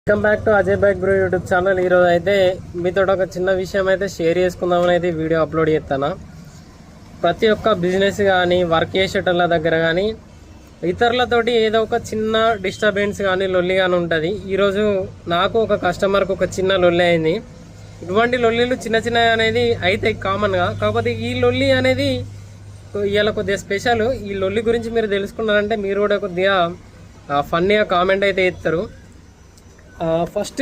Welcome back to Ajay bike bro YouTube channel. ఈరోజు అయితే మీతో ఒక చిన్న విషయం అయితే షేర్ చేసుకుందామని అయితే వీడియో అప్లోడ్ చేస్తాను. ప్రతి ఒక్క బిజినెస్ కానీ వర్క్ చేసేటోళ్ళ దగ్గర కానీ ఇతరులతోటి ఏదో ఒక చిన్న డిస్టర్బెన్స్ కానీ లొల్లి కానీ ఉంటుంది. ఈరోజు నాకు ఒక కస్టమర్కి ఒక చిన్న లొల్లి అయింది. ఇటువంటి లొల్లిలు చిన్న చిన్న అనేది అయితే కామన్గా, కాకపోతే ఈ లొల్లి అనేది ఇవాళ కొద్దిగా స్పెషల్. ఈ లొల్లి గురించి మీరు తెలుసుకున్నారంటే మీరు కూడా కొద్దిగా ఫన్నీగా కామెంట్ అయితే ఇస్తారు. ఫస్ట్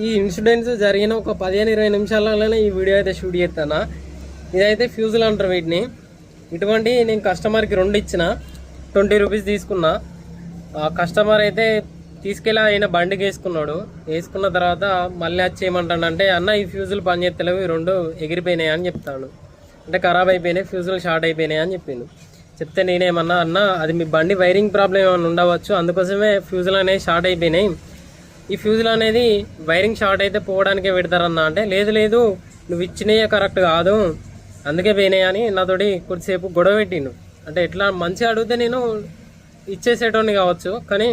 ఈ ఇన్సిడెంట్స్ జరిగిన ఒక 15-20 నిమిషాలలోనే ఈ వీడియో అయితే షూట్ చేస్తాను. ఇదైతే ఫ్యూజులు అంటారు వీటిని. ఇటువంటి నేను కస్టమర్కి 2 ఇచ్చిన 20 రూపీస్ తీసుకున్నా. కస్టమర్ అయితే తీసుకెళ్ళి ఆయన బండికి వేసుకున్న తర్వాత మళ్ళీ వచ్చి ఏమంటాడంటే, అన్న ఈ ఫ్యూజులు పని చేస్తలేవు, ఈ 2 ఎగిరిపోయినాయి అని చెప్తాను. అంటే ఖరాబ్ అయిపోయినాయి, ఫ్యూజులు షార్ట్ అయిపోయినాయి అని చెప్పిండు. చెప్తే నేనేమన్నా, అన్న అది మీ బండి వైరింగ్ ప్రాబ్లం ఏమైనా ఉండవచ్చు, అందుకోసమే ఫ్యూజులు అనేవి షార్ట్ అయిపోయినాయి, ఈ ఫ్యూజులు అనేది వైరింగ్ షార్ట్ అయితే పోవడానికే పెడతారన్నా. అంటే లేదు నువ్వు ఇచ్చినయే కరెక్ట్ కాదు, అందుకే పోయినాయి అని నాతోటి కొద్దిసేపు గొడవ పెట్టిండు. అంటే ఎట్లా మంచిగా అడిగితే నేను ఇచ్చేసేటోని కావచ్చు, కానీ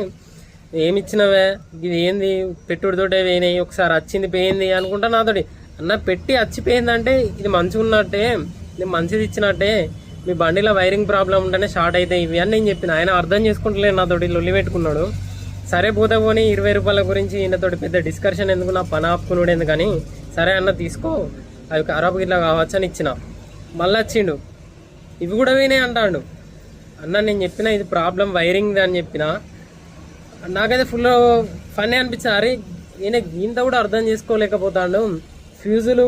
ఏమి ఇచ్చినవే, ఇది ఏంది పెట్టుడితోటే పోయినాయి, ఒకసారి వచ్చింది పోయింది అనుకుంటా. నాతోటి అన్న పెట్టి వచ్చిపోయిందంటే ఇది మంచిగా ఉన్నట్టే, నేను మంచిది ఇచ్చినట్టే, మీ బండిలో వైరింగ్ ప్రాబ్లం ఉంటేనే షార్ట్ అయితే ఇవి అని నేను చెప్పిన. ఆయన అర్థం చేసుకుంటలేదు, నాతోటి లొల్లి పెట్టుకున్నాడు. సరే పోతే పోనీ 20 రూపాయల గురించి ఈయనతోటి పెద్ద డిస్కషన్ ఎందుకు, నా పని ఆపుకున్నాడు ఎందుకని, సరే అన్న తీసుకో, అవి ఖరాబ్ ఇట్లా కావచ్చు అని ఇచ్చిన. మళ్ళీ వచ్చిండు, ఇవి కూడా పోయినాయి అంటాడు. అన్న నేను చెప్పిన ఇది ప్రాబ్లం వైరింగ్ అని చెప్పిన. నాకైతే ఫుల్ ఫన్నీ అనిపించింది. అరే ఈయన ఇంత కూడా అర్థం చేసుకోలేకపోతాడు, ఫ్యూజులు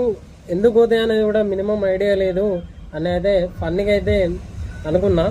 ఎందుకు పోతాయి అనేది కూడా మినిమం ఐడియా లేదు అని అయితే ఫన్నీగా అయితే అనుకున్నా.